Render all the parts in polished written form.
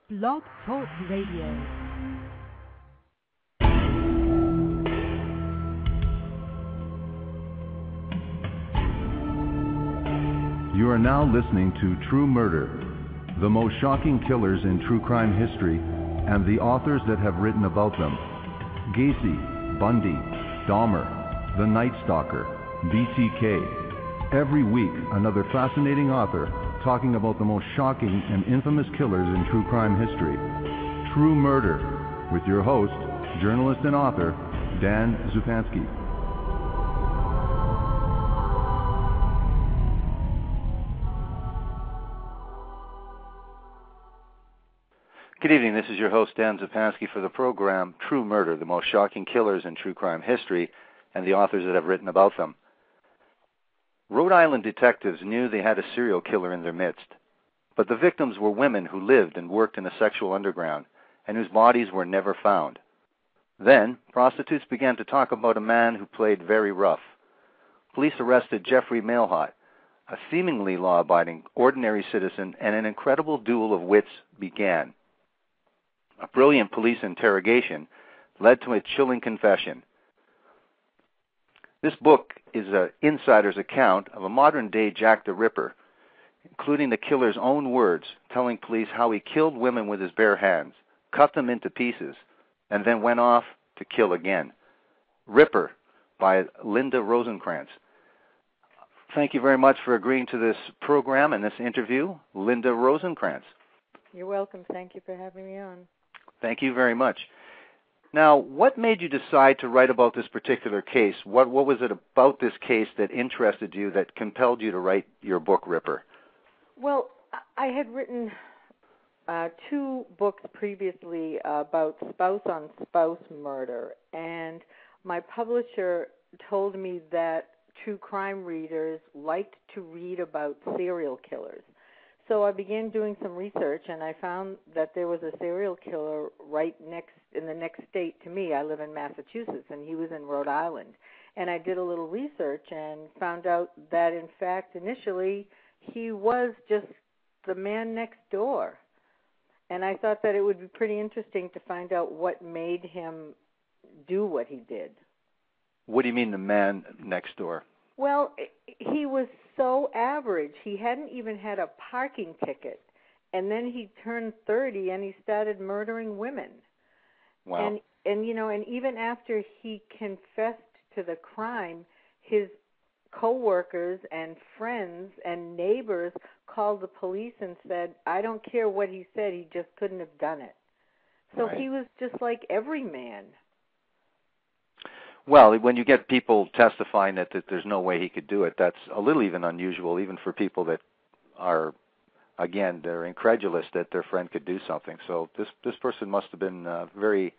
Blog Talk Radio. You are now listening to True Murder, the most shocking killers in true crime history, and the authors that have written about them. Gacy, Bundy, Dahmer, The Night Stalker, BTK. Every week, another fascinating author talking about the most shocking and infamous killers in true crime history. True Murder, with your host, journalist and author, Dan Zupansky. Good evening, this is your host, Dan Zupansky, for the program True Murder, the most shocking killers in true crime history, and the authors that have written about them. Rhode Island detectives knew they had a serial killer in their midst, but the victims were women who lived and worked in the sexual underground, and whose bodies were never found. Then, prostitutes began to talk about a man who played very rough. Police arrested Jeffrey Mailhot, a seemingly law-abiding, ordinary citizen, and an incredible duel of wits began. A brilliant police interrogation led to a chilling confession. This book is an insider's account of a modern-day Jack the Ripper, including the killer's own words, telling police how he killed women with his bare hands, cut them into pieces, and then went off to kill again. Ripper by Linda Rosencrance. Thank you very much for agreeing to this program and this interview, Linda Rosencrance. You're welcome. Thank you for having me on. Thank you very much. Now, what made you decide to write about this particular case? What was it about this case that interested you, that compelled you to write your book, Ripper? Well, I had written two books previously about spouse-on-spouse murder, and my publisher told me that true crime readers liked to read about serial killers. So I began doing some research, and I found that there was a serial killer right in the next state to me. I live in Massachusetts, and he was in Rhode Island. And I did a little research and found out that, in fact, initially he was just the man next door. And I thought that it would be pretty interesting to find out what made him do what he did. What do you mean, the man next door? Well, he was so average. He hadn't even had a parking ticket. And then he turned 30 and he started murdering women. Wow. And you know, and even after he confessed to the crime, his coworkers and friends and neighbors called the police and said, I don't care what he said, he just couldn't have done it. So Right. He was just like every man. Well, when you get people testifying that there's no way he could do it, that's a little even unusual, even for people that are, again, they're incredulous that their friend could do something. So this person must have been very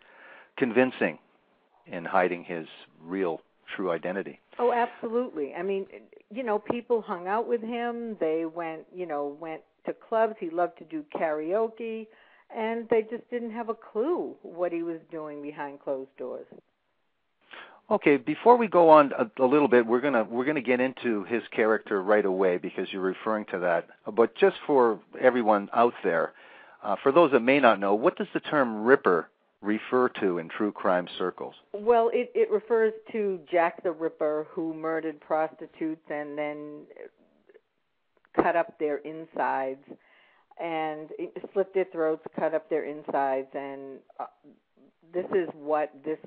convincing in hiding his real, true identity. Oh, absolutely. I mean, you know, people hung out with him. They went to clubs. He loved to do karaoke, and they just didn't have a clue what he was doing behind closed doors. Okay, before we go on a little bit, we're gonna get into his character right away because you're referring to that. But just for everyone out there, for those that may not know, what does the term Ripper refer to in true crime circles? Well, it refers to Jack the Ripper, who murdered prostitutes and then cut up their insides and slit their throats, cut up their insides, and this is what this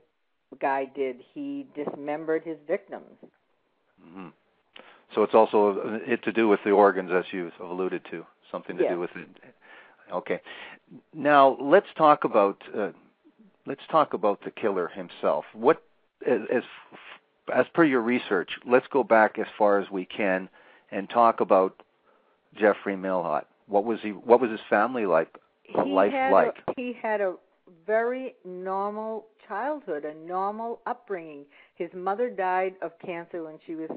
guy did. He dismembered his victims. Mm-hmm. So it's also to do with the organs, as you've alluded to, something to do with it. Okay. Now let's talk about the killer himself. What, as per your research, let's go back as far as we can and talk about Jeffrey Mailhot. What was his family like? He had a very normal childhood, a normal upbringing. His mother died of cancer when he was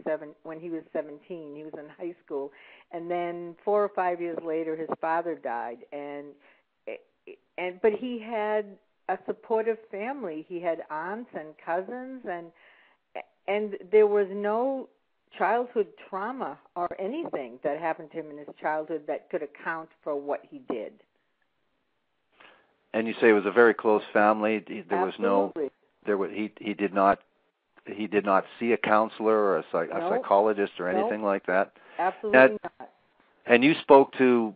17. He was in high school, and then 4 or 5 years later, his father died. But he had a supportive family. He had aunts and cousins, and there was no childhood trauma or anything that happened to him in his childhood that could account for what he did. And you say it was a very close family. There was Absolutely. he did not see a counselor or a psychologist or anything like that. Absolutely not. And you spoke to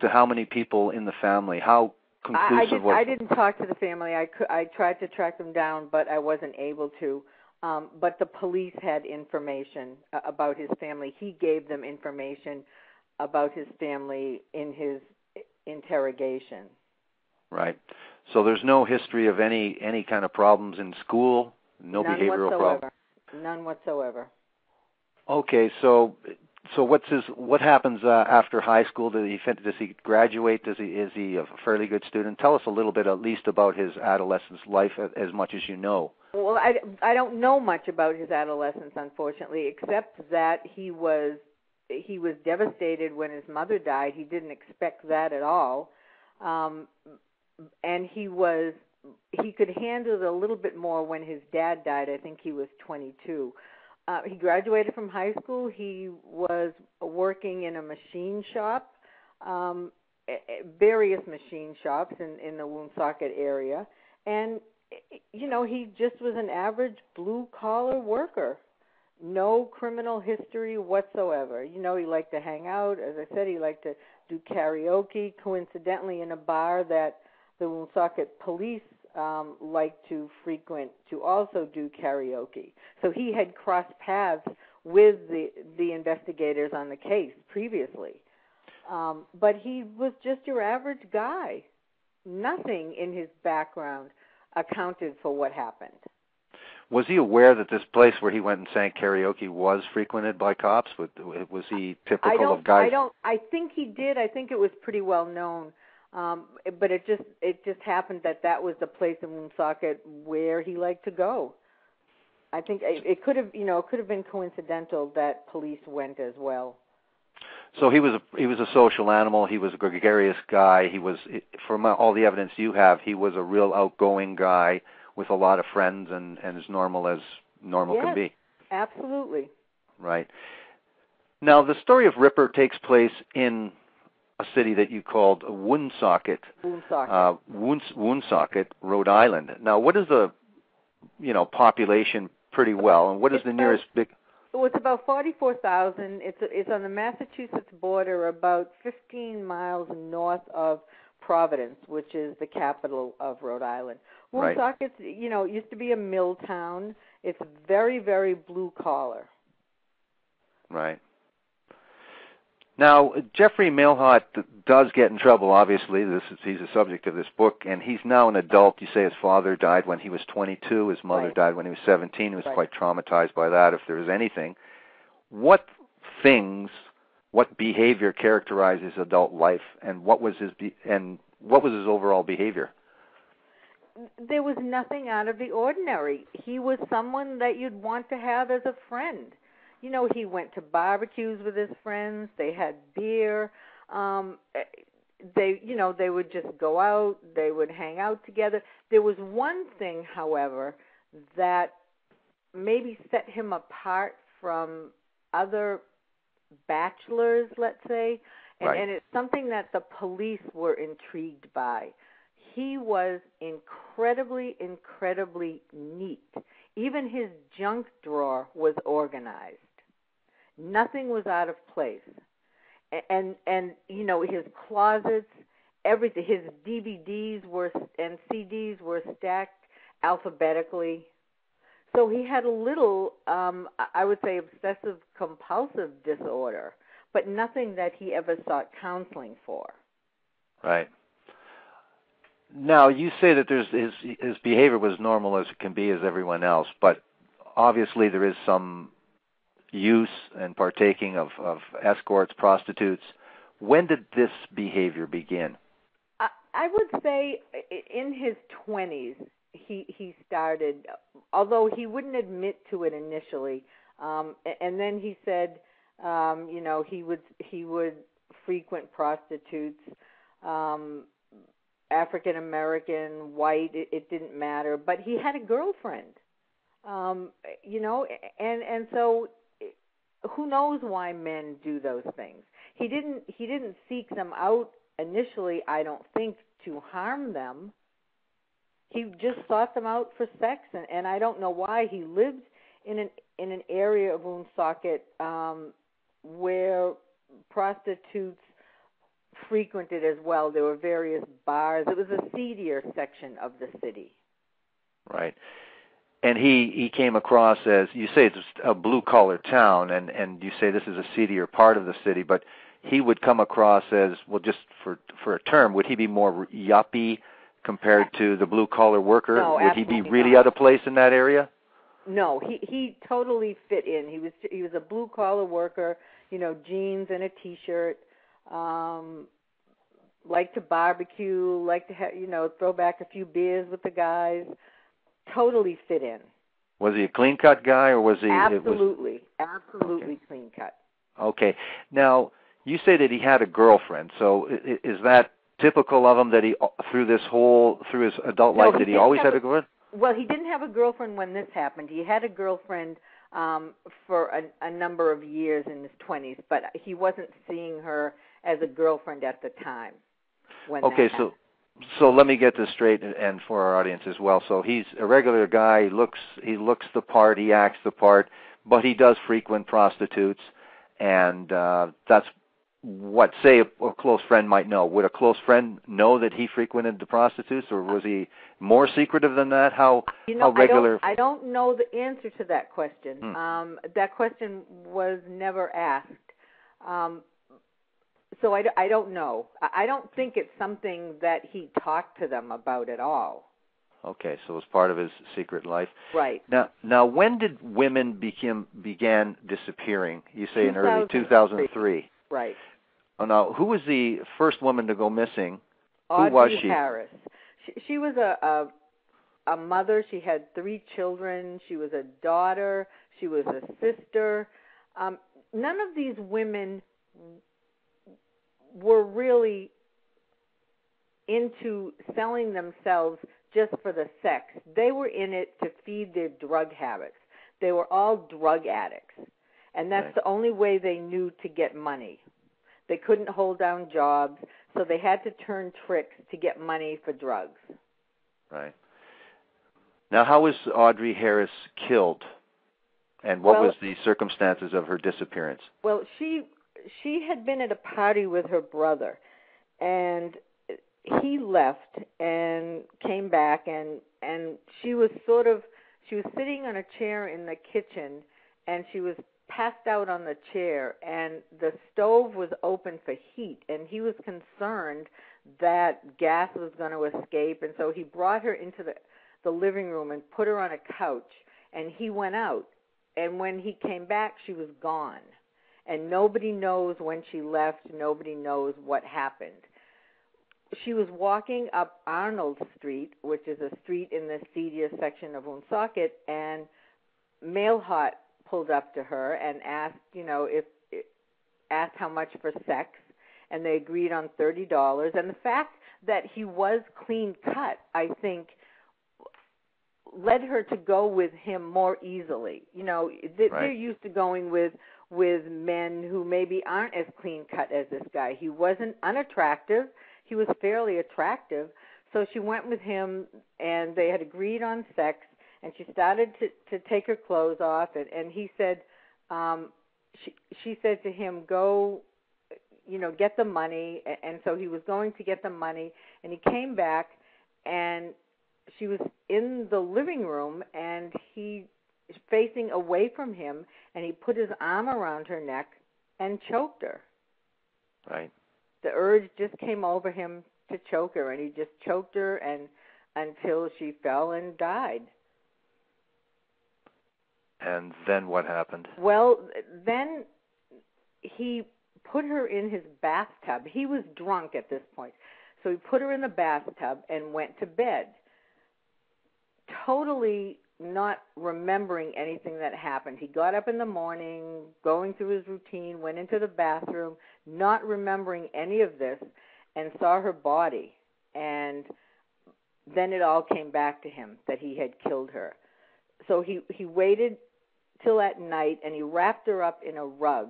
how many people in the family? How conclusive was it? I didn't talk to the family. I tried to track them down, but I wasn't able to. But the police had information about his family. He gave them information about his family in his interrogation. Right. So there's no history of any kind of problems in school, no None behavioral problems. None whatsoever. Okay, so what happens after high school? Does he graduate? Is he a fairly good student? Tell us a little bit, at least, about his adolescence life, as much as you know. Well, I don't know much about his adolescence, unfortunately, except that he was devastated when his mother died. He didn't expect that at all, and he could handle it a little bit more when his dad died. I think he was 22. He graduated from high school. He was working in a machine shop, various machine shops in the Woonsocket area, and he just was an average blue-collar worker. No criminal history whatsoever. He liked to hang out. As I said, he liked to do karaoke, coincidentally in a bar that the Woonsocket police liked to frequent to also do karaoke. So he had crossed paths with the investigators on the case previously. But he was just your average guy. Nothing in his background accounted for what happened. Was he aware that this place where he went and sang karaoke was frequented by cops? Was he typical of guys? I think he did. I think it was pretty well known. But it just happened that was the place in Woonsocket where he liked to go. I think it could have been coincidental that police went as well. So he was a social animal. He was a gregarious guy. He was, from all the evidence you have, he was a real outgoing guy with a lot of friends and as normal can be. Absolutely. Right. Now, the story of Ripper takes place in a city that you called Woonsocket. Woonsocket, Rhode Island. Now, what is the population pretty well, and what is the nearest big? Well, it's about 44,000. It's on the Massachusetts border, about 15 miles north of Providence, which is the capital of Rhode Island. Woonsocket, used to be a mill town. It's very, very blue collar. Right. Now, Jeffrey Mailhot does get in trouble, obviously. He's the subject of this book, and he's now an adult. You say his father died when he was 22. His mother died when he was 17. He was quite traumatized by that, if there was anything. What behavior characterized his adult life, and what was his overall behavior? There was nothing out of the ordinary. He was someone that you'd want to have as a friend. He went to barbecues with his friends. They had beer. They would just go out. They would hang out together. There was one thing, however, that maybe set him apart from other bachelors, let's say, and it's something that the police were intrigued by. He was incredibly, incredibly neat. Even his junk drawer was organized. Nothing was out of place. And his closets, everything, his DVDs and CDs were stacked alphabetically. So he had a little, I would say, obsessive-compulsive disorder, but nothing that he ever sought counseling for. Right. Now, you say that his behavior was normal as it can be as everyone else, but obviously there is some use and partaking of escorts, prostitutes. When did this behavior begin? I would say in his 20s he started, although he wouldn't admit to it initially. And then he said, he would frequent prostitutes, African American, white, it didn't matter. But he had a girlfriend, and so who knows why men do those things. He didn't seek them out initially, I don't think, to harm them. He just sought them out for sex, and I don't know why. He lived in an area of Woonsocket where prostitutes frequented as well. There were various bars. It was a seedier section of the city. Right. And he came across as, you say it's a blue-collar town, and you say this is a seedier part of the city, but he would come across as, well, just for a term, would he be more yuppie compared to the blue-collar worker? No, would he be really not. out of place in that area? No, he totally fit in. He was a blue-collar worker, jeans and a T-shirt, liked to barbecue, liked to throw back a few beers with the guys. Totally fit in. Was he a clean-cut guy, or was he... Absolutely Okay. clean-cut. Okay. Now, you say that he had a girlfriend, so is that typical of him, that he, through his adult life, that he always had a girlfriend? Well, he didn't have a girlfriend when this happened. He had a girlfriend for a number of years in his 20s, but he wasn't seeing her as a girlfriend at the time when that happened. So let me get this straight, and for our audience as well. So he's a regular guy. He looks the part. He acts the part, but he does frequent prostitutes, and that's what, say, a close friend might know. Would a close friend know that he frequented the prostitutes, or was he more secretive than that? How regular? I don't know the answer to that question. That question was never asked. So I don't know. I don't think it's something that he talked to them about at all. Okay, so it was part of his secret life. Right. Now, when did women began disappearing? You say in early 2003. Right. Oh, now, who was the first woman to go missing? Audrey Who was she? Harris. She was a mother. She had 3 children. She was a daughter. She was a sister. None of these women were really into selling themselves just for the sex. They were in it to feed their drug habits. They were all drug addicts, and that's the only way they knew to get money. They couldn't hold down jobs, so they had to turn tricks to get money for drugs. Right. Now, how was Audrey Harris killed, and what was the circumstances of her disappearance? Well, she had been at a party with her brother, and he left and came back, and she was sitting on a chair in the kitchen, and she was passed out on the chair, and the stove was open for heat, and he was concerned that gas was going to escape, and so he brought her into the living room and put her on a couch, and he went out, and when he came back, she was gone. And nobody knows when she left. Nobody knows what happened. She was walking up Arnold Street, which is a street in the seedier section of Woonsocket, and Mailhot pulled up to her and asked, asked how much for sex, and they agreed on $30. And the fact that he was clean cut, I think, led her to go with him more easily. They're used to going with men who maybe aren't as clean cut as this guy. He wasn't unattractive. He was fairly attractive. So she went with him, and they had agreed on sex, and she started to take her clothes off, and he said, she said to him, go, get the money. And so he was going to get the money, and he came back, and she was in the living room, and he facing away from him, and he put his arm around her neck and choked her. Right. The urge just came over him to choke her, and he just choked her and until she fell and died. And then what happened? Well, then he put her in his bathtub. He was drunk at this point. So he put her in the bathtub and went to bed, totally not remembering anything that happened. He got up in the morning, going through his routine, went into the bathroom, not remembering any of this, and saw her body. And then it all came back to him that he had killed her. So he waited till at night, and he wrapped her up in a rug,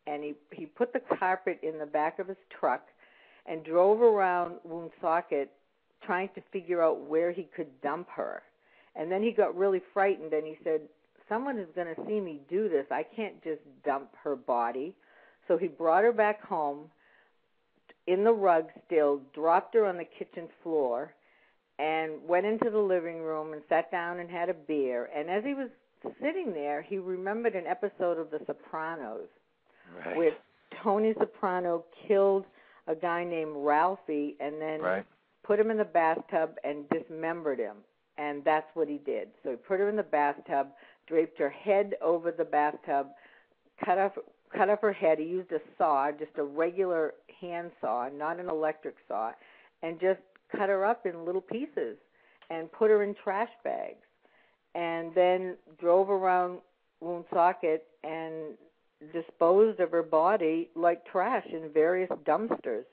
and he put the carpet in the back of his truck, and drove around Woonsocket trying to figure out where he could dump her. And then he got really frightened, and he said, someone is going to see me do this. I can't just dump her body. So he brought her back home in the rug still, dropped her on the kitchen floor, and went into the living room and sat down and had a beer. And as he was sitting there, he remembered an episode of The Sopranos, right, where Tony Soprano killed a guy named Ralphie and then put him in the bathtub and dismembered him. And that's what he did. So he put her in the bathtub, draped her head over the bathtub, cut off her head. He used a saw, just a regular hand saw, not an electric saw, and just cut her up in little pieces and put her in trash bags. And then drove around Woonsocket and disposed of her body like trash in various dumpsters.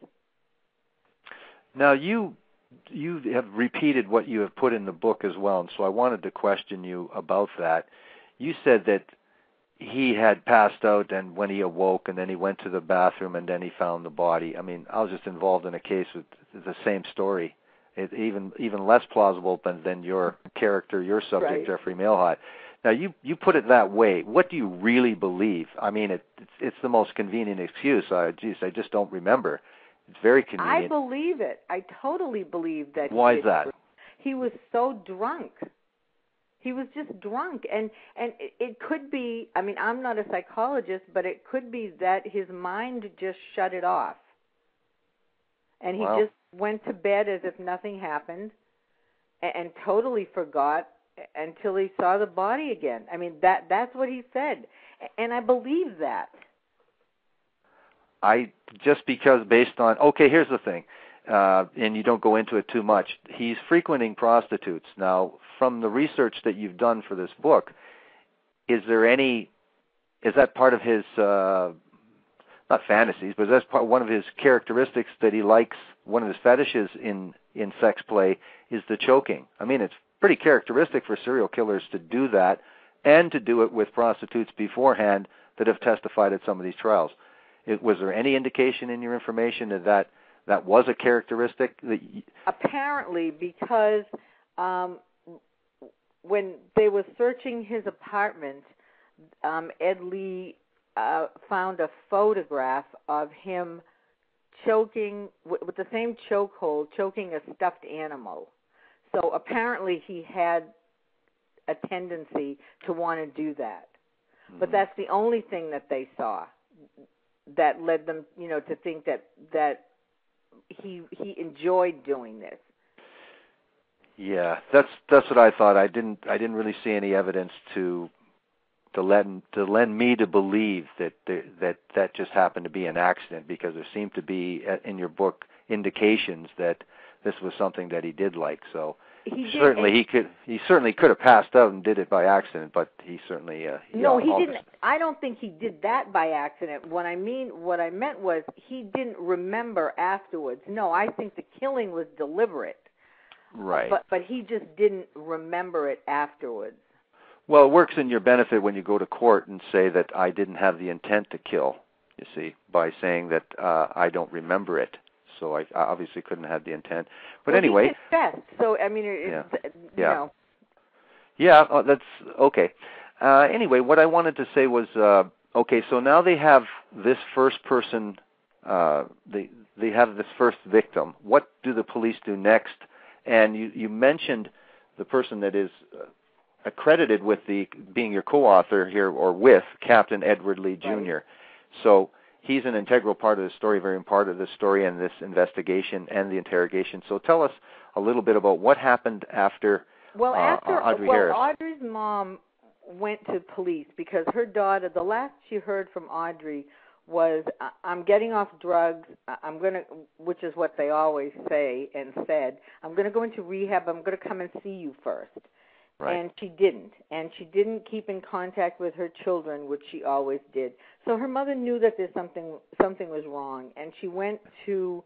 Now, you have repeated what you have put in the book as well, and so I wanted to question you about that. You said that he had passed out, and when he awoke, and then he went to the bathroom, and then he found the body. I mean, I was just involved in a case with the same story. It even less plausible than your character, your subject, Jeffrey Mailhot. Now, you put it that way. What do you really believe? I mean, it's the most convenient excuse. I just don't remember. It's very convenient. I believe it. I totally believe that. Why is that? He was so drunk. He was just drunk. And it could be, I mean, I'm not a psychologist, but it could be that his mind just shut it off. And he just went to bed as if nothing happened and totally forgot until he saw the body again. I mean, that's what he said. And I believe that. Because based on, here's the thing, and you don't go into it too much. He's frequenting prostitutes. Now, from the research that you've done for this book, is that part of his, not fantasies, but that's one of his characteristics that he likes, one of his fetishes in sex play is the choking. I mean, it's pretty characteristic for serial killers to do that and to do it with prostitutes beforehand that have testified at some of these trials. Was there any indication in your information that was a characteristic? Apparently, because when they were searching his apartment, Ed Lee found a photograph of him choking, with the same chokehold, choking a stuffed animal. So apparently he had a tendency to want to do that. Mm-hmm. But that's the only thing that they saw that led them, to think that he enjoyed doing this. Yeah, that's what I thought. I didn't really see any evidence to lend me to believe that just happened to be an accident, because there seemed to be in your book indications that this was something that he did like. So he certainly could have passed out and did it by accident, but he certainly he didn't. I don't think he did that by accident. What I meant was he didn't remember afterwards. No, I think the killing was deliberate. Right. But he just didn't remember it afterwards. Well, it works in your benefit when you go to court and say that I didn't have the intent to kill, you see, by saying that I don't remember it. So I obviously couldn't have the intent. But anyway. He confessed. So, I mean, Yeah, that's okay. Anyway, what I wanted to say was, so now they have this first person, they have this first victim. What do the police do next? And you mentioned the person that is accredited with being your co-author here, or with Captain Edward Lee Jr. Right. So he's an integral part of the story, very important part of the story and this investigation and the interrogation. So tell us a little bit about what happened after Audrey Harris. Audrey's mom went to police because her daughter, the last she heard from Audrey was, I'm getting off drugs, which is what they always say and said, I'm going to go into rehab, I'm going to come and see you first. Right. And she didn't. And she didn't keep in contact with her children, which she always did. So her mother knew that there's something was wrong, and she went to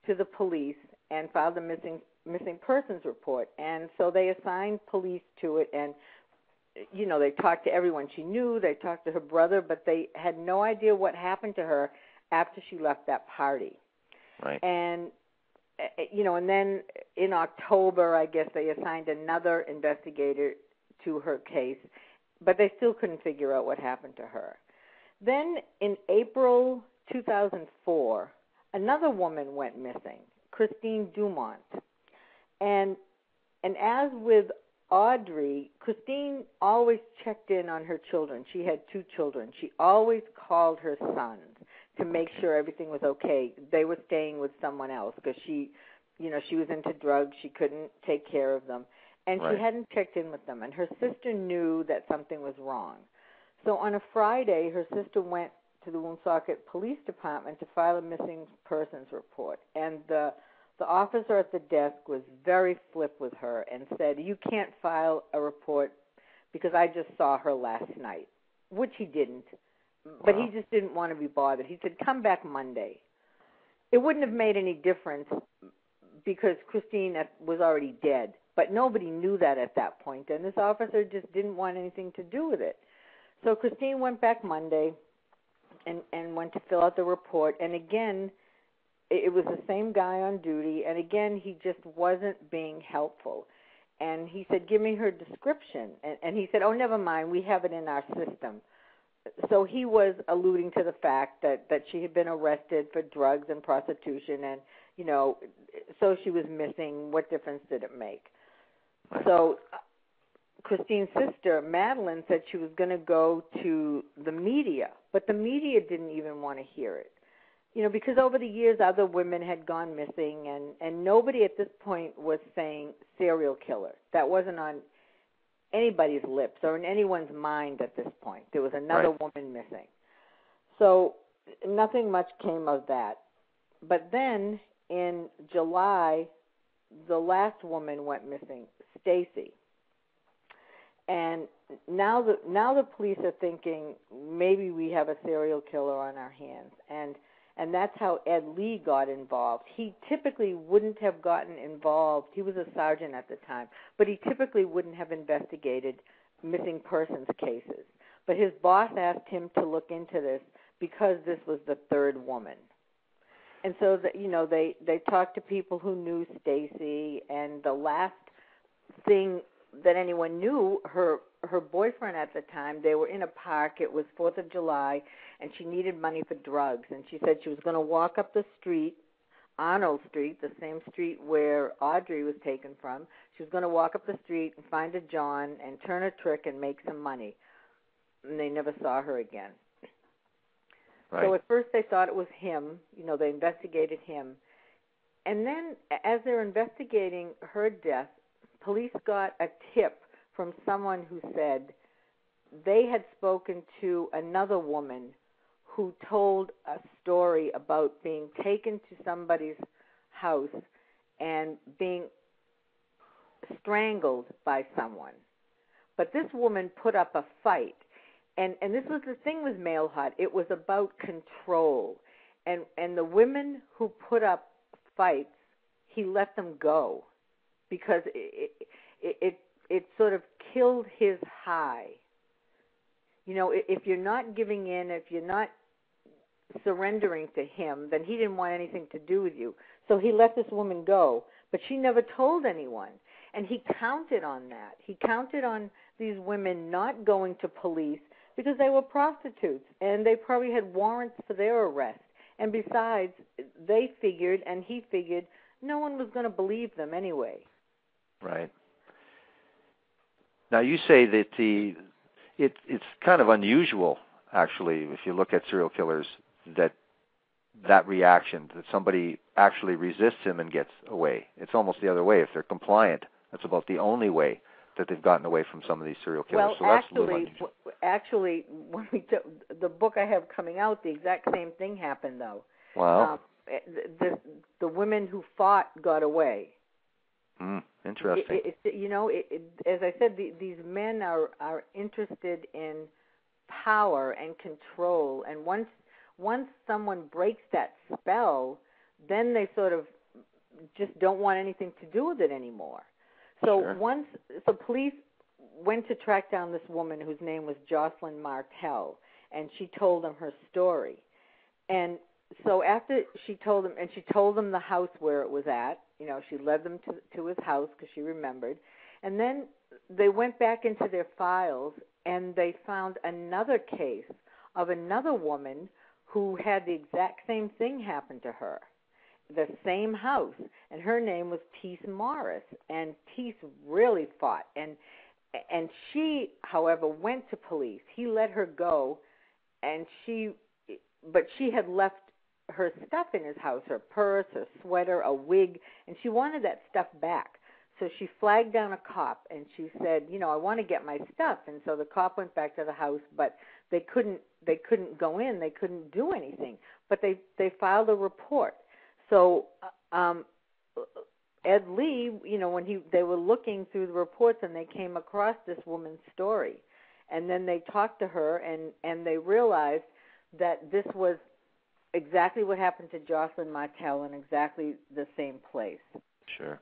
the police and filed a missing persons report. And so they assigned police to it, and they talked to everyone she knew. They talked to her brother, but they had no idea what happened to her after she left that party. Right. And, and then in October, I guess they assigned another investigator to her case, but they still couldn't figure out what happened to her. Then in April 2004, another woman went missing, Christine Dumont. And as with Audrey, Christine always checked in on her children. She had 2 children. She always called her sons to make sure everything was okay. They were staying with someone else because she was into drugs. She couldn't take care of them. And Right. she hadn't checked in with them. And her sister knew that something was wrong. So on a Friday, her sister went to the Woonsocket Police Department to file a missing persons report. And the officer at the desk was very flip with her and said, "You can't file a report because I just saw her last night," which he didn't. But Wow. he just didn't want to be bothered. He said, "Come back Monday." It wouldn't have made any difference because Christine was already dead. But nobody knew that at that point, and this officer just didn't want anything to do with it. So Christine went back Monday and went to fill out the report. And again, it was the same guy on duty. And again, he just wasn't being helpful. And he said, "Give me her description." And he said, "Oh, never mind. We have it in our system." So he was alluding to the fact that she had been arrested for drugs and prostitution. And, so she was missing. What difference did it make? Right. So Christine's sister, Madeline, said she was going to go to the media, but the media didn't even want to hear it. Because over the years other women had gone missing, and nobody at this point was saying serial killer. That wasn't on anybody's lips or in anyone's mind at this point. There was another Right. woman missing. So nothing much came of that. But then in July, the last woman went missing, Stacy. And now the police are thinking maybe we have a serial killer on our hands, and that's how Ed Lee got involved. He typically wouldn't have gotten involved. He was a sergeant at the time, but he typically wouldn't have investigated missing persons cases. But his boss asked him to look into this because this was the third woman. And so they talked to people who knew Stacy, and the last thing that anyone knew, her boyfriend at the time, they were in a park. It was 4th of July, and she needed money for drugs. And she said she was going to walk up the street, Arnold Street, the same street where Audrey was taken from. She was going to walk up the street and find a John and turn a trick and make some money. And they never saw her again. Right. So at first they thought it was him. They investigated him. And then as they're investigating her death, police got a tip from someone who said they had spoken to another woman who told a story about being taken to somebody's house and being strangled by someone. But this woman put up a fight. And this was the thing with Mailhot. It was about control. And the women who put up fights, he let them go because it sort of killed his high. If you're not giving in, if you're not surrendering to him, then he didn't want anything to do with you. So he let this woman go, but she never told anyone. And he counted on that. He counted on these women not going to police because they were prostitutes, and they probably had warrants for their arrest. And besides, they figured, and he figured, no one was going to believe them anyway. Right. Now, you say that it's kind of unusual, actually, if you look at serial killers, that reaction, that somebody actually resists him and gets away. It's almost the other way. If they're compliant, that's about the only way that they've gotten away from some of these serial killers. Well, so that's a little unusual. Actually, when the book I have coming out, the exact same thing happened, though. Wow. The women who fought got away. Interesting. As I said, these men are interested in power and control, and once someone breaks that spell, then they sort of just don't want anything to do with it anymore. So Sure. Police went to track down this woman whose name was Joseline Martel, and she told them her story. And so after she told him, and she told him the house where it was at, she led them to his house because she remembered. And then they went back into their files and they found another case of another woman who had the exact same thing happen to her, the same house, and her name was Teese Morris. And Teese really fought, and she, however, went to police. He let her go, but she had left her stuff in his house, her purse, her sweater, a wig, and she wanted that stuff back. So she flagged down a cop, and she said, I want to get my stuff. And so the cop went back to the house, but they couldn't go in. They couldn't do anything. But they filed a report. So Ed Lee, when they were looking through the reports, and they came across this woman's story. And then they talked to her, and they realized that this was exactly what happened to Joseline Martel in exactly the same place. Sure.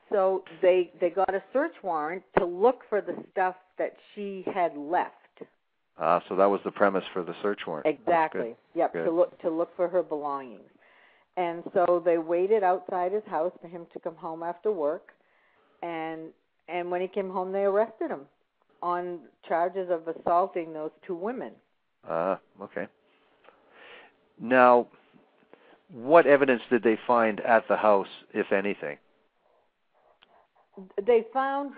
So they got a search warrant to look for the stuff that she had left. So that was the premise for the search warrant. Exactly. Yep. Good. To look for her belongings. And so they waited outside his house for him to come home after work, and when he came home, they arrested him on charges of assaulting those two women. Okay. Now, what evidence did they find at the house, if anything? They found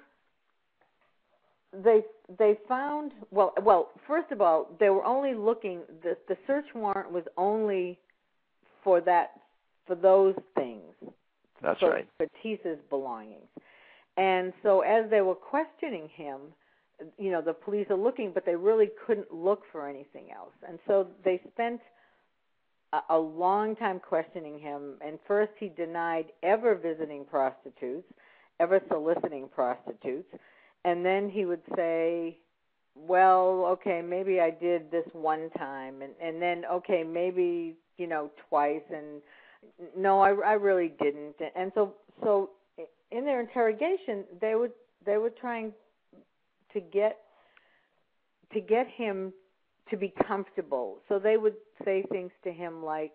well, first of all, they were only looking, the search warrant was only for those things. That's right. For Teese's belongings. And so as they were questioning him, the police are looking, but they really couldn't look for anything else. And so they spent a long time questioning him, and first he denied ever visiting prostitutes, ever soliciting prostitutes, and then he would say, well, okay, maybe I did this one time, and then, okay, maybe, twice, and no, I really didn't. And so in their interrogation, they were trying to get him to be comfortable. So they would say things to him like,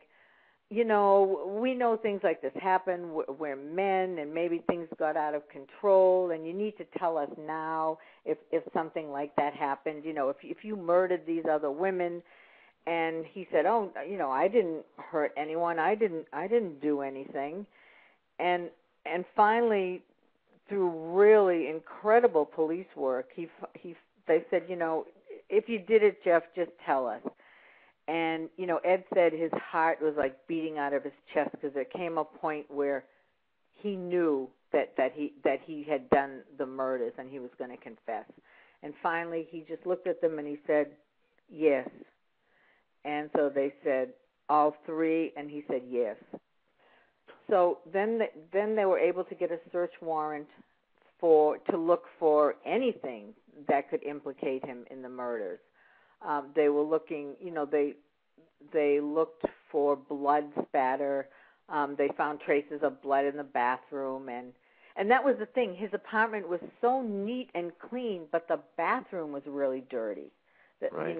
we know things like this happen. We're men, and maybe things got out of control, and you need to tell us now if something like that happened. If you murdered these other women. And he said, "Oh, I didn't hurt anyone. I didn't do anything." And finally, through really incredible police work, they said, if you did it, Jeff, just tell us. And Ed said his heart was like beating out of his chest because there came a point where he knew that he had done the murders and he was going to confess. And finally, he just looked at them and he said, "Yes." And so they said, "All three?" And he said, "Yes." So then they were able to get a search warrant to look for anything that could implicate him in the murders. They were looking, they looked for blood spatter. They found traces of blood in the bathroom, and that was the thing. His apartment was so neat and clean, but the bathroom was really dirty. Right.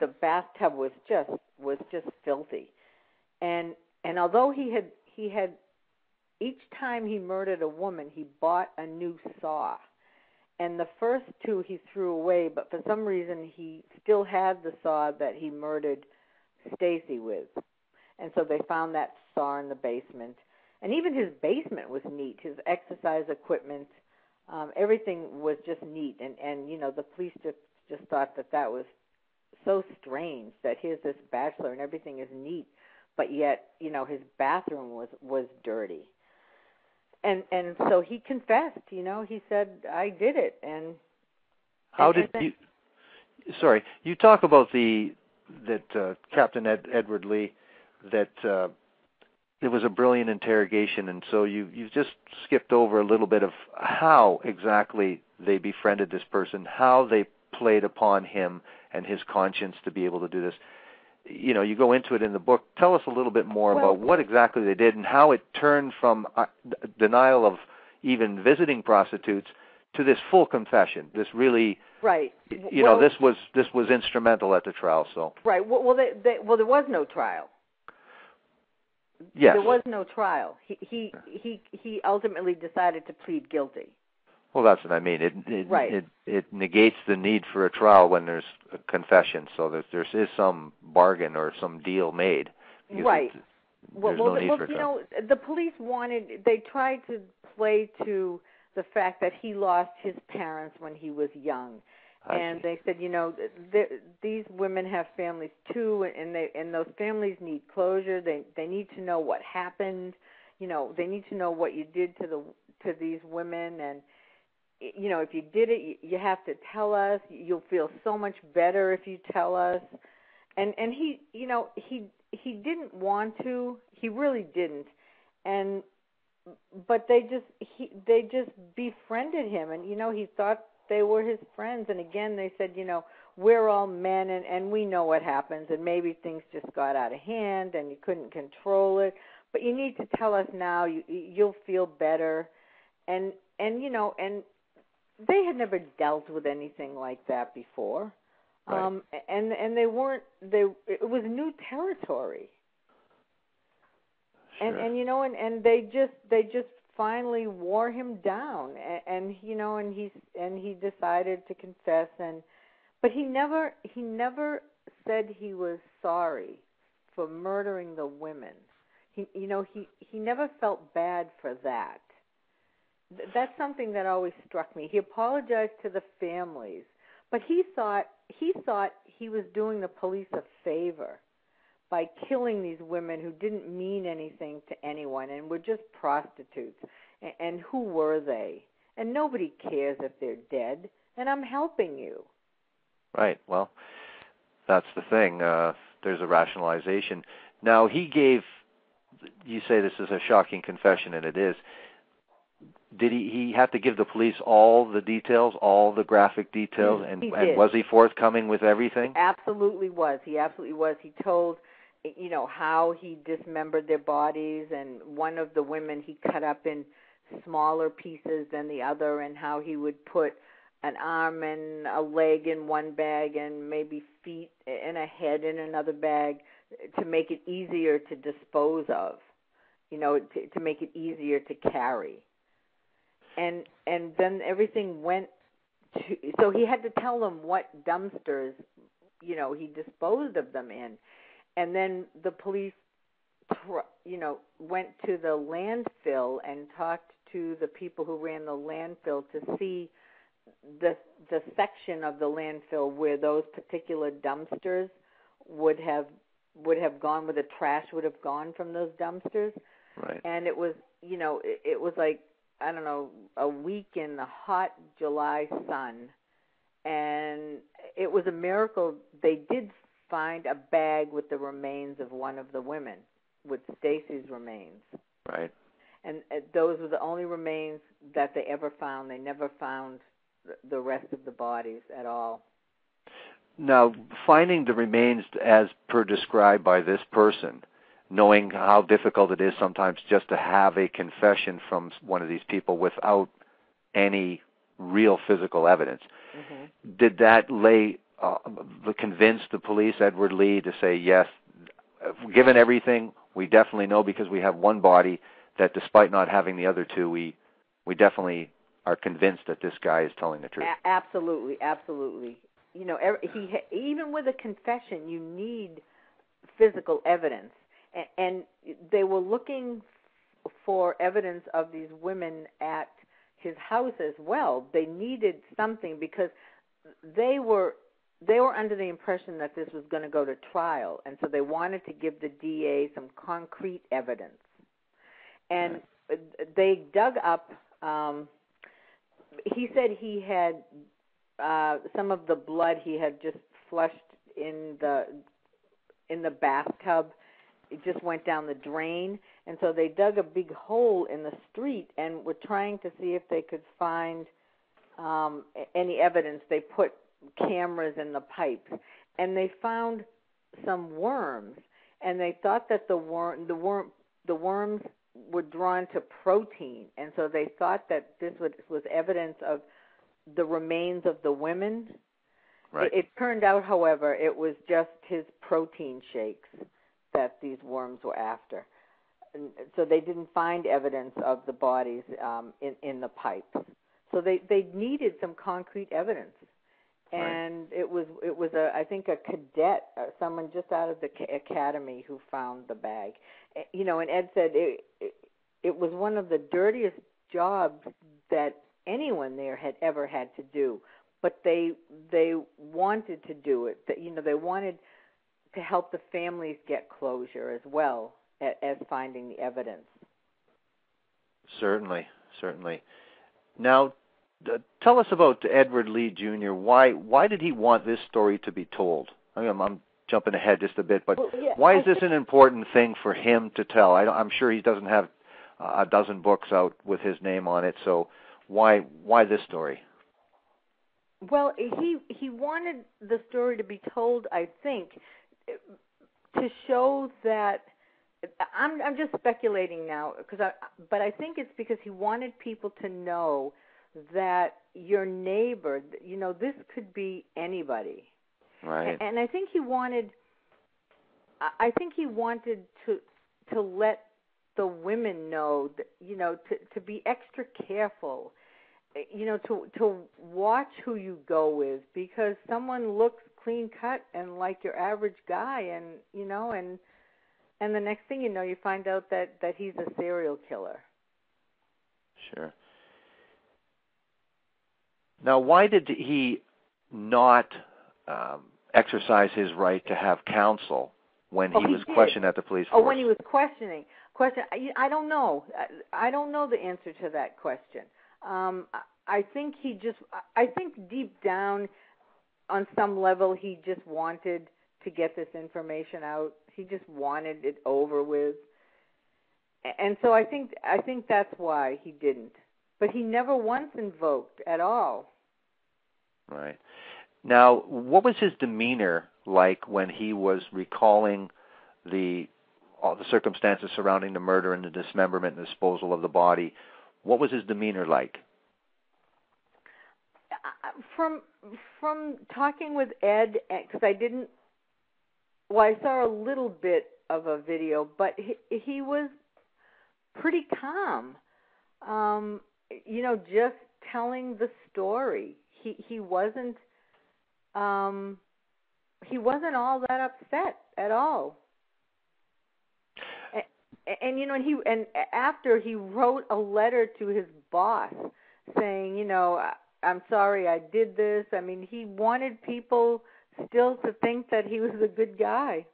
The bathtub was just filthy, and although he had each time he murdered a woman, he bought a new saw, and the first two he threw away, but for some reason he still had the saw that he murdered Stacy with, and so they found that saw in the basement, and even his basement was neat. His exercise equipment, everything was just neat, and the police just thought that was so strange that here's this bachelor and everything is neat, but yet, his bathroom was dirty. And so he confessed, he said, "I did it." And how did you? Sorry, you talk about that Captain Edward Lee, that it was a brilliant interrogation, and so you just skipped over a little bit of how exactly they befriended this person, how they played upon him and his conscience to be able to do this. You go into it in the book. Tell us a little bit more about what exactly they did and how it turned from denial of even visiting prostitutes to this full confession. This really, right. This was instrumental at the trial. So right. Well, there was no trial. Yes. There was no trial. He ultimately decided to plead guilty. Well, that's what I mean. It negates the need for a trial when there's a confession, so that there is some bargain or some deal made. Right. There's no need for a trial. The police they tried to play to the fact that he lost his parents when he was young. And they said, these women have families too, and those families need closure. They need to know what happened. They need to know what you did to these women, and if you did it, you have to tell us. You'll feel so much better if you tell us. And he didn't want to. He really didn't. But they just befriended him, and he thought they were his friends. And again, they said, we're all men, and we know what happens, and maybe things just got out of hand, and you couldn't control it. But you need to tell us now. You'll feel better, and they had never dealt with anything like that before, right. And they weren't. It was new territory. Sure. And they just finally wore him down, and he decided to confess, but he never said he was sorry for murdering the women. He never felt bad for that. That's something that always struck me. He apologized to the families, but he thought he was doing the police a favor by killing these women who didn't mean anything to anyone and were just prostitutes. And who were they? And nobody cares if they're dead, and I'm helping you. Right. Well, that's the thing. There's a rationalization. Now, you say this is a shocking confession, and it is. Did he have to give the police all the details, all the graphic details, and was he forthcoming with everything? Absolutely was. He absolutely was. He told, how he dismembered their bodies, and one of the women he cut up in smaller pieces than the other, and how he would put an arm and a leg in one bag and maybe feet and a head in another bag to make it easier to dispose of, to make it easier to carry. And then everything went to, so he had to tell them what dumpsters, he disposed of them in. And then the police, went to the landfill and talked to the people who ran the landfill to see the section of the landfill where those particular dumpsters would have gone, where the trash would have gone from those dumpsters. Right. And it was, it was like, I don't know, a week in the hot July sun, and it was a miracle. They did find a bag with the remains of one of the women, with Stacy's remains. Right. And those were the only remains that they ever found. They never found the rest of the bodies at all. Now, finding the remains as per described by this person, knowing how difficult it is sometimes just to have a confession from one of these people without any real physical evidence. Mm-hmm. Did that convince the police, Edward Lee, to say, yes, given everything, we definitely know because we have one body that despite not having the other two, we definitely are convinced that this guy is telling the truth? Absolutely, absolutely. Even with a confession, you need physical evidence. And they were looking for evidence of these women at his house as well. They needed something because they were under the impression that this was going to go to trial, and so they wanted to give the DA some concrete evidence. And they dug up. He said he had some of the blood he had just flushed in the bathtub. It just went down the drain, and so they dug a big hole in the street and were trying to see if they could find any evidence. They put cameras in the pipes, and they found some worms, and they thought that the worms were drawn to protein, and so they thought that this was evidence of the remains of the women. Right. It turned out, however, it was just his protein shakes that these worms were after. so they didn't find evidence of the bodies in the pipes. So they needed some concrete evidence. And it was I think a cadet, someone just out of the academy, who found the bag. And Ed said it was one of the dirtiest jobs that anyone there had ever had to do, but they wanted to do it. They wanted to help the families get closure as well as finding the evidence. Certainly. Now, tell us about Edward Lee Jr. Why did he want this story to be told? I'm jumping ahead just a bit, but why is this an important thing for him to tell? I'm sure he doesn't have a dozen books out with his name on it, so why this story? Well, he wanted the story to be told, I think, to show that. I'm just speculating now, but I think it's because he wanted people to know that your neighbor, this could be anybody. Right. And I think he wanted to let the women know that, to be extra careful, to watch who you go with, because someone looks clean cut and like your average guy, and and the next thing you know, you find out that he's a serial killer. Sure. Now, why did he not exercise his right to have counsel when he was questioned at the police force? Oh, when he was questioning. I don't know. I don't know the answer to that question. I think deep down, on some level, he just wanted to get this information out. He just wanted it over with. And so I think that's why he didn't. But he never once invoked at all. Right. Now, what was his demeanor like when he was recalling all the circumstances surrounding the murder and the dismemberment and disposal of the body? What was his demeanor like? From talking with Ed, because I saw a little bit of a video, but he was pretty calm. Just telling the story. He wasn't all that upset at all. And after he wrote a letter to his boss saying, I'm sorry I did this. I mean, he wanted people still to think that he was a good guy.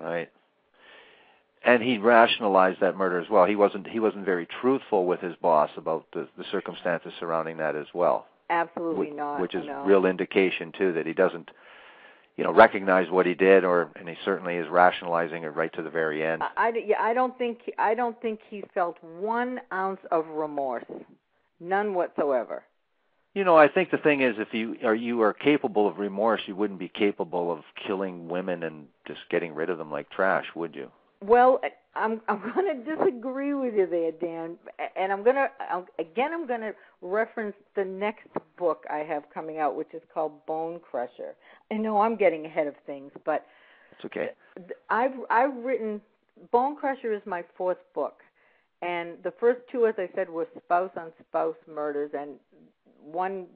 Right. And he rationalized that murder as well. He wasn't very truthful with his boss about the circumstances surrounding that as well. Absolutely not. Which is real indication too that he doesn't, recognize what he did, and he certainly is rationalizing it right to the very end. I don't think he felt 1 ounce of remorse, none whatsoever. I think the thing is, if you are capable of remorse, you wouldn't be capable of killing women and just getting rid of them like trash, would you? Well, I'm going to disagree with you there, Dan, and I'm going to reference the next book I have coming out, which is called Bone Crusher. I know I'm getting ahead of things, but it's okay. I've written Bone Crusher is my 4th book, and the first 2, as I said, were spouse-on-spouse murders, and one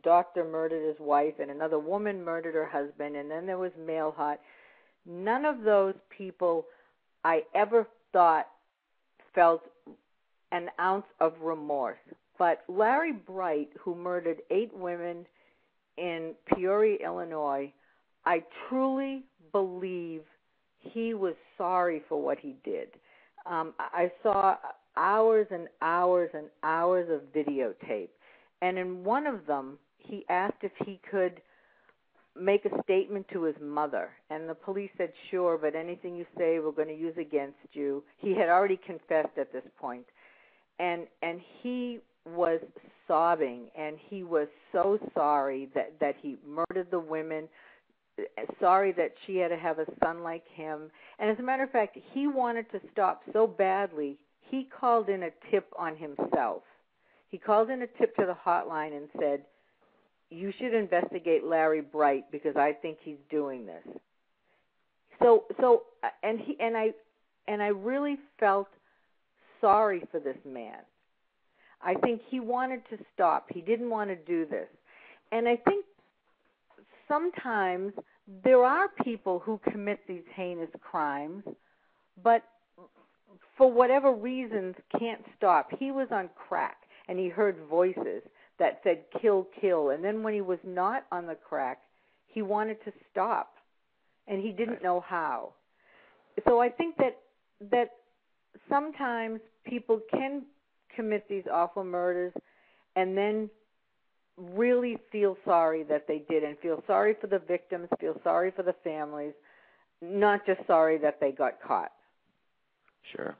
doctor murdered his wife, and another woman murdered her husband, and then there was Mailhot. None of those people I ever thought felt an ounce of remorse. But Larry Bright, who murdered 8 women in Peoria, Illinois, I truly believe he was sorry for what he did. I saw hours and hours and hours of videotape. And in one of them, he asked if he could make a statement to his mother. And the police said, sure, but anything you say we're going to use against you. He had already confessed at this point. And he was sobbing, and he was so sorry that he murdered the women, sorry that she had to have a son like him. And as a matter of fact, he wanted to stop so badly, he called in a tip on himself. He called in a tip to the hotline and said, you should investigate Larry Bright because I think he's doing this. So I and I really felt sorry for this man. I think he wanted to stop. He didn't want to do this. And I think sometimes there are people who commit these heinous crimes, but for whatever reasons can't stop. He was on crack, and he heard voices that said, kill, kill. And then when he was not on the crack, he wanted to stop, and he didn't know how. So I think that sometimes people can commit these awful murders and then really feel sorry that they did, and feel sorry for the victims, feel sorry for the families, not just sorry that they got caught. Sure.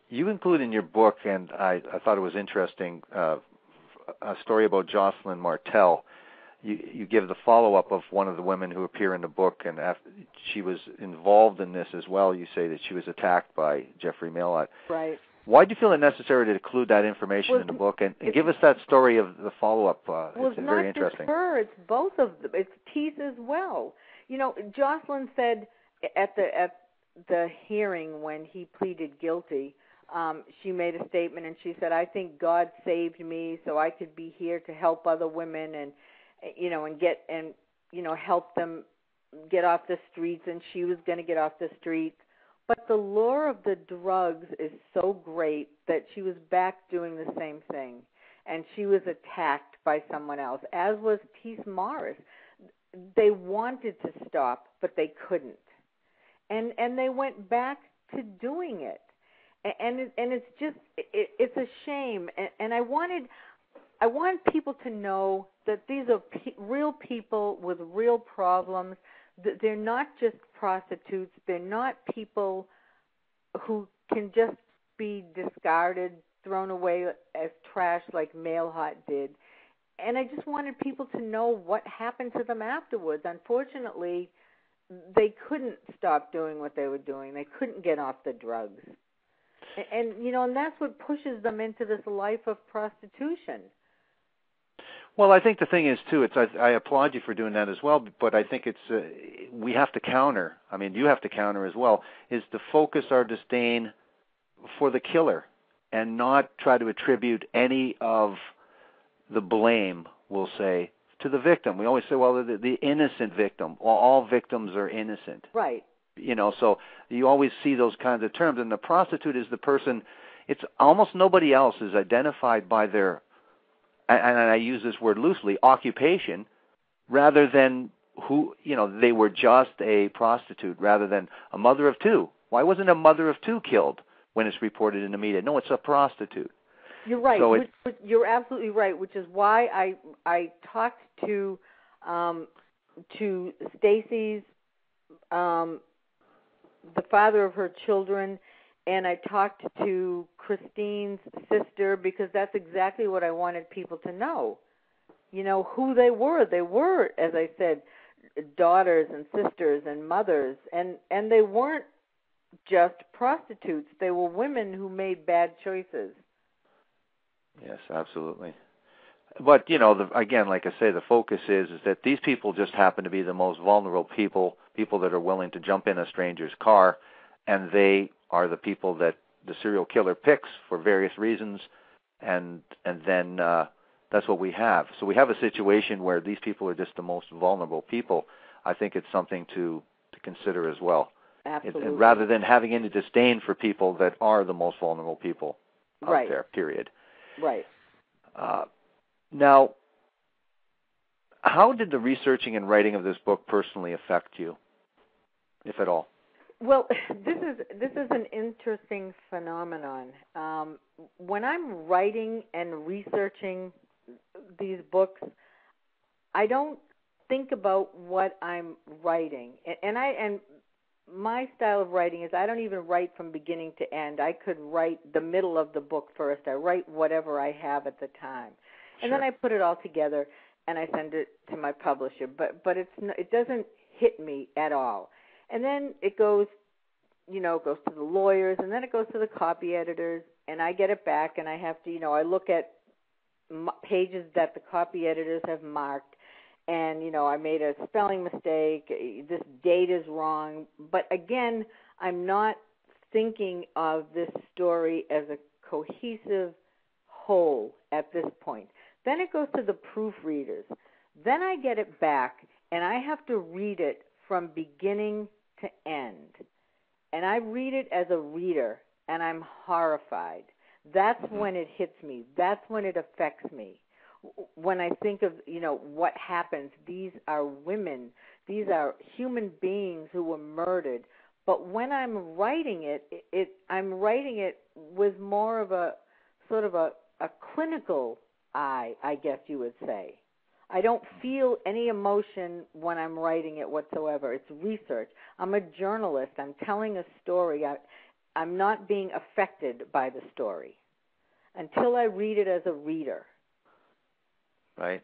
You include in your book, and I thought it was interesting, a story about Joseline Martel. You give the follow-up of one of the women who appear in the book, and after she was involved in this as well. You say that she was attacked by Jeffrey Mailhot. Right. Why do you feel it necessary to include that information in the book, and give us that story of the follow-up? It's very interesting. It's not just her; it's both of them. It's Keith as well. You know, Joseline said at the hearing when he pleaded guilty, she made a statement, and she said, "I think God saved me so I could be here to help other women and help them get off the streets." And she was going to get off the streets. But the lure of the drugs is so great that she was back doing the same thing. And she was attacked by someone else, as was Keith Morris. They wanted to stop, but they couldn't. And they went back to doing it. And it's just, it's a shame. And I want people to know that these are real people with real problems. They're not just prostitutes. They're not people who can just be discarded, thrown away as trash like Mailhot did. And I just wanted people to know what happened to them afterwards. Unfortunately, they couldn't stop doing what they were doing. They couldn't get off the drugs. And that's what pushes them into this life of prostitution. Well, I think the thing is, too, I applaud you for doing that as well, but I think we have to counter, I mean, you have to counter as well, is to focus our disdain for the killer and not try to attribute any of the blame, we'll say, to the victim. We always say, well, the innocent victim. Well, all victims are innocent. Right. So you always see those kinds of terms, and the prostitute is the person, it's almost nobody else is identified by their, and I use this word loosely, occupation, rather than who, they were just a prostitute, rather than a mother of two. Why wasn't a mother of two killed when it's reported in the media? No, it's a prostitute. You're right. So you're absolutely right, which is why I talked to Stacy's, the father of her children, and I talked to Christine's sister, because that's exactly what I wanted people to know. Who they were. They were, as I said, daughters and sisters and mothers, and they weren't just prostitutes. They were women who made bad choices. Yes, absolutely. But, again, like I say, the focus is that these people just happen to be the most vulnerable people that are willing to jump in a stranger's car, and they are the people that the serial killer picks for various reasons, and then that's what we have. So we have a situation where these people are just the most vulnerable people. I think it's something to consider as well. Absolutely. And rather than having any disdain for people that are the most vulnerable people out there, period. Right. Now, how did the researching and writing of this book personally affect you, if at all? Well, this is an interesting phenomenon. When I'm writing and researching these books, I don't think about what I'm writing, and my style of writing is I don't even write from beginning to end. I could write the middle of the book first. I write whatever I have at the time, and then I put it all together and I send it to my publisher. But it doesn't hit me at all. And then it goes, it goes to the lawyers, and then it goes to the copy editors, and I get it back, and I have to, I look at pages that the copy editors have marked, and, I made a spelling mistake, this date is wrong. But again, I'm not thinking of this story as a cohesive whole at this point. Then it goes to the proofreaders. Then I get it back, and I have to read it from beginning to end. And I read it as a reader, and I'm horrified. That's when it hits me. That's when it affects me. When I think of, what happens, these are women. These are human beings who were murdered. But when I'm writing it, I'm writing it with more of a sort of a clinical eye, I guess you would say. I don't feel any emotion when I'm writing it whatsoever. It's research. I'm a journalist. I'm telling a story. I'm not being affected by the story until I read it as a reader. Right.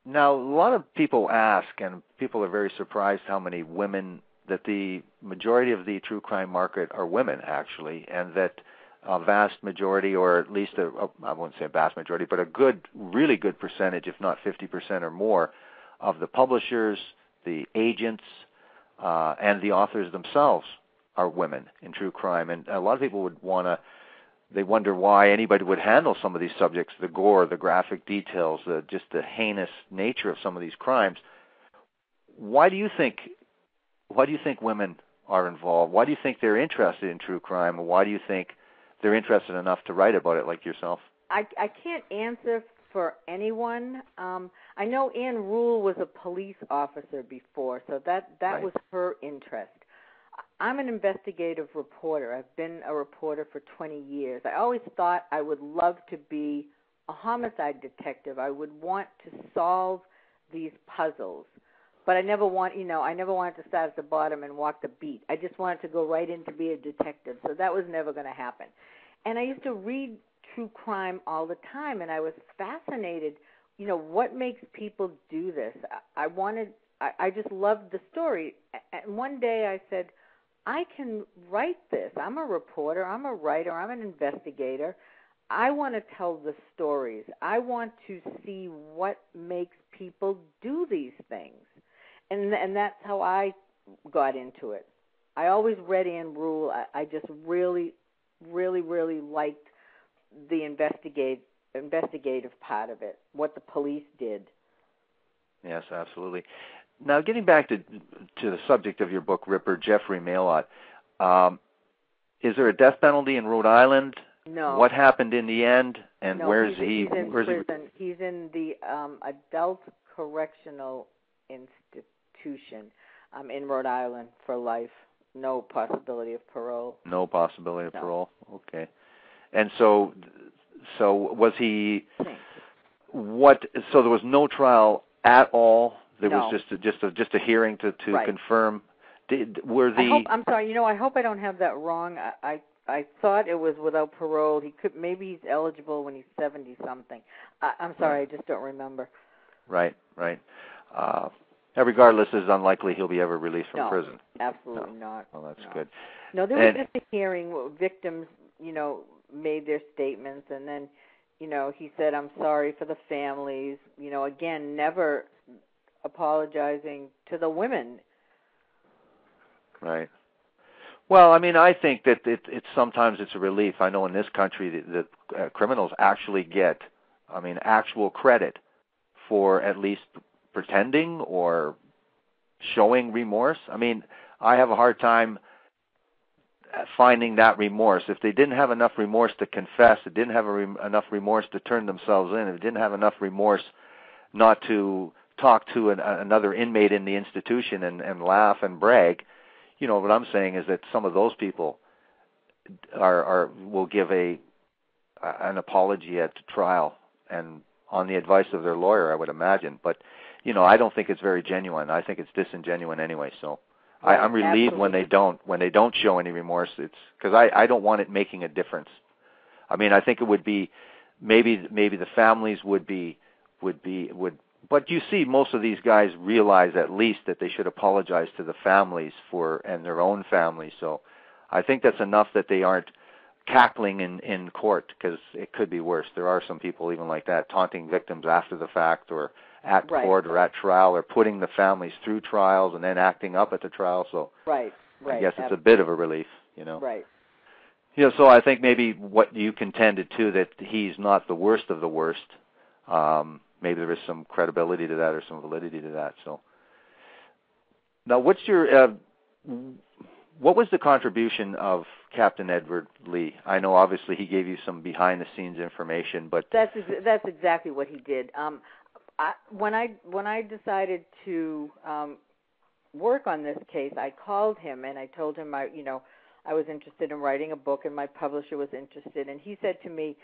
Now, a lot of people ask, and people are very surprised how many women, that the majority of the true crime market are women, actually, and that a vast majority, or at least I won't say a vast majority, but a good, really good percentage, if not 50% or more, of the publishers, the agents, and the authors themselves are women in true crime. And a lot of people they wonder why anybody would handle some of these subjects, the gore, the graphic details, just the heinous nature of some of these crimes. Why do you think women are involved? Why do you think they're interested in true crime? And why do you think they're interested enough to write about it like yourself? I can't answer for anyone. I know Ann Rule was a police officer before, so that right. was her interest. I'm an investigative reporter. I've been a reporter for 20 years. I always thought I would love to be a homicide detective. I would want to solve these puzzles. But I never wanted to start at the bottom and walk the beat. I just wanted to go right in to be a detective. So that was never going to happen. And I used to read true crime all the time, and I was fascinated, what makes people do this? I just loved the story. And one day I said, I can write this. I'm a reporter. I'm a writer. I'm an investigator. I want to tell the stories. I want to see what makes people do these things. And that's how I got into it. I always read Ann Rule. I just really, really, really liked the investigative part of it, what the police did. Yes, absolutely. Now, getting back to the subject of your book, Ripper, Jeffrey Mailhot, is there a death penalty in Rhode Island? No. What happened in the end, and no, where's he? He's in prison. He's in the adult correctional institution in Rhode Island for life. No possibility of parole. No possibility of parole. Okay. And so was he? What? So there was no trial at all. There was just a hearing to right. confirm. I'm sorry. I hope I don't have that wrong. I thought it was without parole. Maybe he's eligible when he's 70 something. I'm sorry. Right. I just don't remember. Right. Regardless, it's unlikely he'll be ever released from prison. Absolutely not. Well, that's good. No, there was just a hearing where victims, made their statements, and then, he said, "I'm sorry for the families." Again, never apologizing to the women. Right. Well, I think that it's sometimes it's a relief. I know in this country that criminals actually get, actual credit for at least pretending or showing remorse. I have a hard time finding that remorse. If they didn't have enough remorse to confess, it didn't have enough remorse to turn themselves in, if it didn't have enough remorse not to talk to another inmate in the institution and laugh and brag, what I'm saying is that some of those people will give an apology at trial and on the advice of their lawyer, I would imagine. But I don't think it's very genuine. I think it's disingenuine anyway. So right, I'm relieved absolutely. when they don't show any remorse. It's because I don't want it making a difference. I think it would be maybe the families would. But you see, most of these guys realize at least that they should apologize to the families and their own families. So I think that's enough that they aren't cackling in court, because it could be worse. There are some people even like that, taunting victims after the fact or at right. court or at trial, or putting the families through trials and then acting up at the trial. So right. I guess it's a bit of a relief, Right. Yeah, so I think maybe what you contended too, that he's not the worst of the worst. Maybe there is some credibility to that or some validity to that. So now, what's your what was the contribution of Captain Edward Lee? I know obviously he gave you some behind-the-scenes information, but that's exactly what he did. When I decided to work on this case, I called him and I told him I was interested in writing a book and my publisher was interested, and he said to me,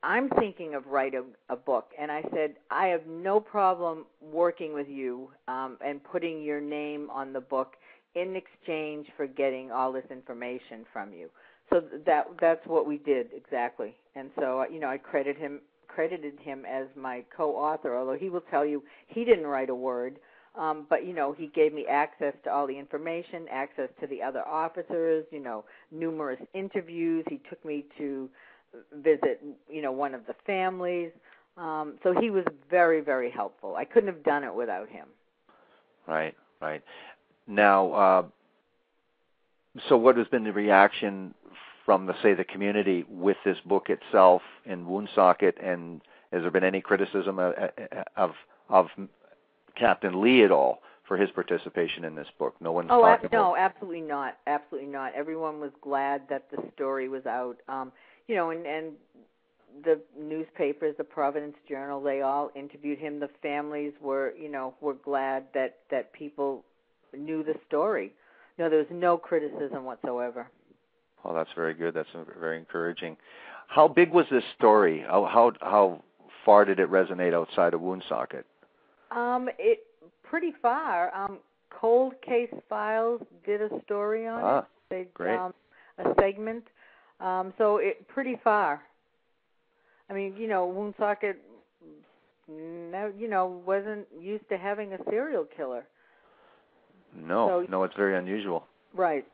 I'm thinking of writing a book. And I said, I have no problem working with you and putting your name on the book in exchange for getting all this information from you. So that's what we did exactly. And so, I credited him as my co-author, although he will tell you he didn't write a word. But, he gave me access to all the information, access to the other officers, numerous interviews. He took me to visit, one of the families. So he was very, very helpful. I couldn't have done it without him. Right. Now, so what has been the reaction from the community with this book itself in Woonsocket, and has there been any criticism of Captain Lee at all for his participation in this book? No one's talking about... No, absolutely not. Absolutely not. Everyone was glad that the story was out. And the newspapers, the Providence Journal, they all interviewed him. The families were glad that people knew the story. No, there was no criticism whatsoever. Oh, that's very good. That's very encouraging. How big was this story? How far did it resonate outside of Woonsocket? It pretty far. Cold Case Files did a story on it. They great. A segment. So it pretty far. I mean, Woonsocket, wasn't used to having a serial killer. No, it's very unusual. Right.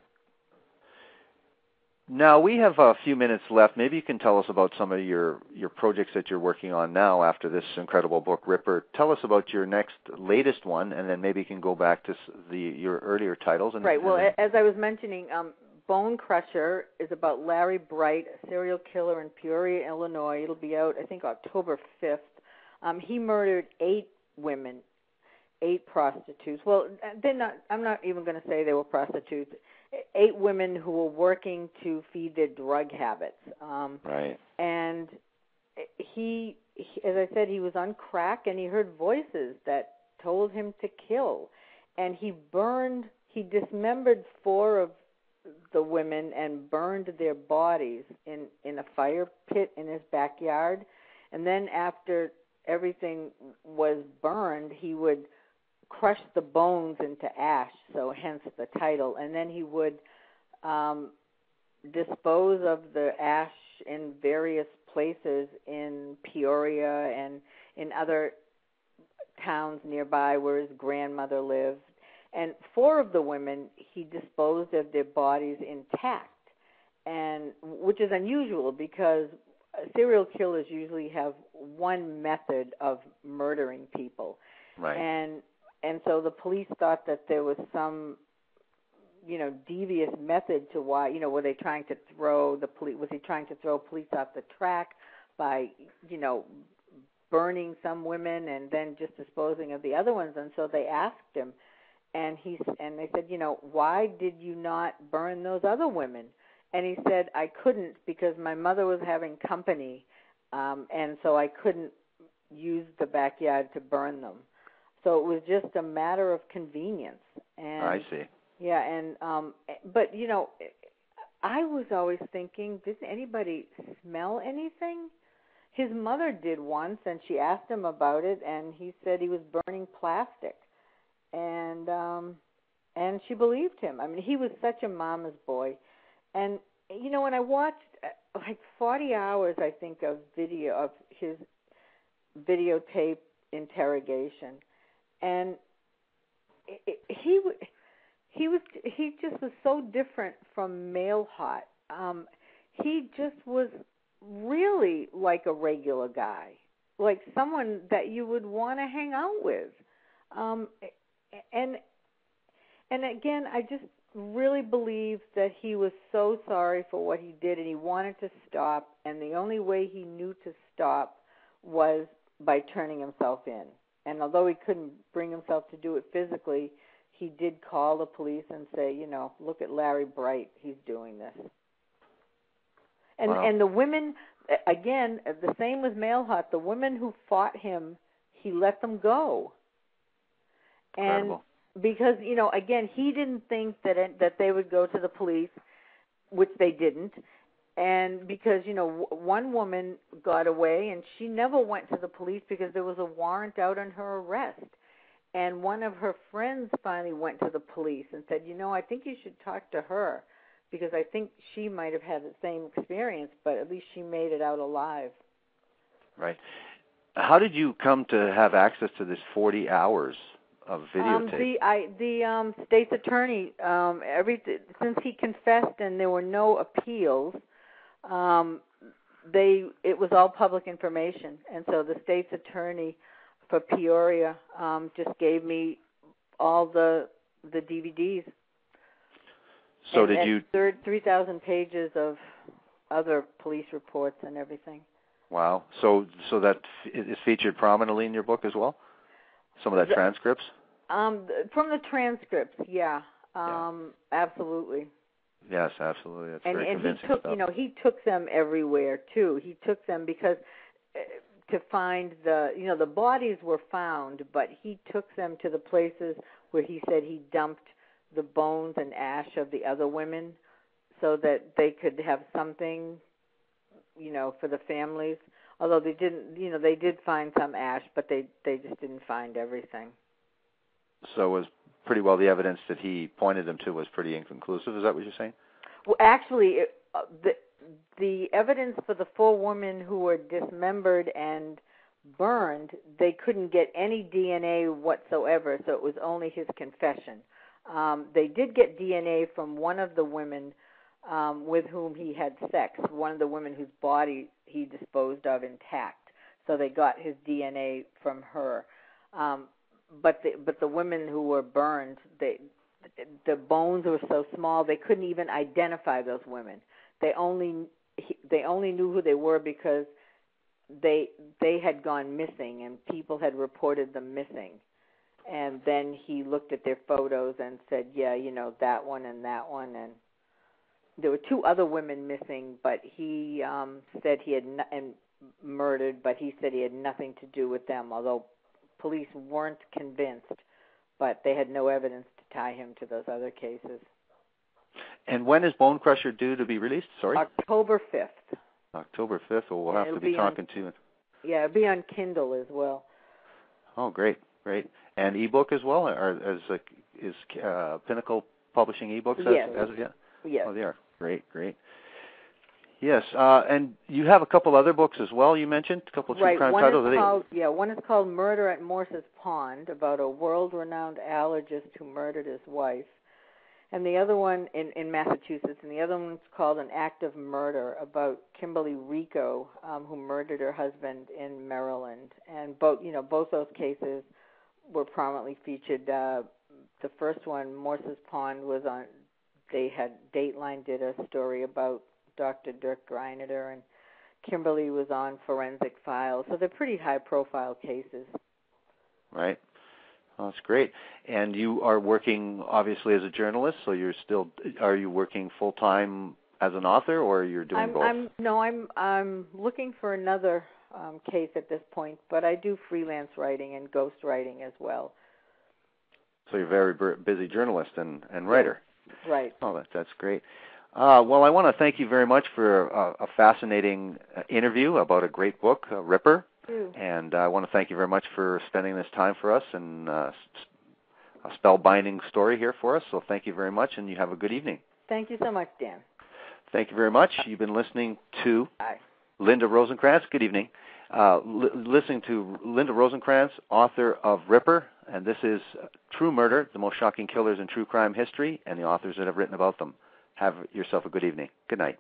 Now, we have a few minutes left. Maybe you can tell us about some of your projects that you're working on now after this incredible book, Ripper. Tell us about your latest one, and then maybe you can go back to your earlier titles. Right. Well, as I was mentioning, Bone Crusher is about Larry Bright, a serial killer in Peoria, Illinois. It'll be out, I think, October 5th. He murdered 8 women, 8 prostitutes. Well, I'm not even going to say they were prostitutes. 8 women who were working to feed their drug habits. Right. And he, as I said, he was on crack, and he heard voices that told him to kill. And he dismembered 4 of the women and burned their bodies in a fire pit in his backyard. And then after everything was burned, he would crush the bones into ash, so hence the title. And then he would dispose of the ash in various places in Peoria and in other towns nearby where his grandmother lived. And 4 of the women, he disposed of their bodies intact, and which is unusual because serial killers usually have one method of murdering people. Right. And so the police thought that there was some, devious method to why, were they trying to throw the police? Was he trying to throw police off the track by, burning some women and then just disposing of the other ones? And so they asked him, and they said, why did you not burn those other women? And he said, I couldn't because my mother was having company, and so I couldn't use the backyard to burn them. So it was just a matter of convenience. And I see. Yeah, and but I was always thinking, did anybody smell anything? His mother did once, and she asked him about it, and he said he was burning plastic, and she believed him. I mean, he was such a mama's boy, and when I watched like 40 hours, I think, of video of his videotape interrogation. And he just was so different from Mailhot. He just was really like a regular guy, like someone that you would want to hang out with. And again, really believe that he was so sorry for what he did and he wanted to stop, and the only way he knew to stop was by turning himself in. And although he couldn't bring himself to do it physically, he did call the police and say, look at Larry Bright, he's doing this. And wow. And the women, again, the same with Mailhot, the women who fought him, he let them go. Incredible. And because, again, he didn't think that they would go to the police, which they didn't. And because, one woman got away and she never went to the police because there was a warrant out on her arrest. And one of her friends finally went to the police and said, I think you should talk to her because I think she might have had the same experience, but at least she made it out alive. Right. How did you come to have access to this 40 hours of videotape? The state's attorney, since he confessed and there were no appeals, it was all public information, and so the state's attorney for Peoria just gave me all the DVDs. So and, did you 3,000 pages of other police reports and everything. Wow. So that is featured prominently in your book as well? Some of that transcripts? From the transcripts, yeah. Absolutely. Yes, absolutely. That's very convincing stuff. He took them everywhere too. He took them because to find the bodies were found, but he took them to the places where he said he dumped the bones and ash of the other women so that they could have something, for the families. Although they didn't, they did find some ash, but they just didn't find everything. So it was pretty well the evidence that he pointed them to was pretty inconclusive. Is that what you're saying? Well, actually, the evidence for the 4 women who were dismembered and burned, they couldn't get any DNA whatsoever, so it was only his confession. They did get DNA from one of the women with whom he had sex, one of the women whose body he disposed of intact. So they got his DNA from her. But the women who were burned, the bones were so small they couldn't even identify those women. They only knew who they were because they had gone missing and people had reported them missing. And then he looked at their photos and said, yeah, that one and that one. And there were 2 other women missing, but he said he had murdered, but he said he had nothing to do with them, although police weren't convinced, but they had no evidence to tie him to those other cases. And when is Bone Crusher due to be released? Sorry? October 5th. October 5th. Well, we'll have to be talking to you. Yeah, it'll be on Kindle as well. Oh, great. And ebook as well? Or is Pinnacle publishing ebooks as of yet? Yes. Oh, they are. Great. Yes, and you have a couple other books as well, you mentioned? A couple of true crime titles? One is called Murder at Morse's Pond, about a world-renowned allergist who murdered his wife. And the other one in Massachusetts, and the other one's called An Act of Murder, about Kimberly Rico, who murdered her husband in Maryland. And both those cases were prominently featured. The first one, Morse's Pond, was on. Dateline did a story about Dr. Dirk Greinader, and Kimberly was on Forensic Files. So they're pretty high-profile cases. Right. Oh, that's great. And you are working, obviously, as a journalist, so are you working full-time as an author, or you're doing both? I'm looking for another case at this point, but I do freelance writing and ghost writing as well. So you're a very busy journalist and writer. Right. Oh, that's great. Well, I want to thank you very much for a fascinating interview about a great book, Ripper. And I want to thank you very much for spending this time for us and a spellbinding story here for us. So thank you very much, and you have a good evening. Thank you so much, Dan. Thank you very much. You've been listening to Linda Rosencrance. Good evening. Listening to Linda Rosencrance, author of Ripper, and this is True Murder, the most shocking killers in true crime history, and the authors that have written about them. Have yourself a good evening. Good night.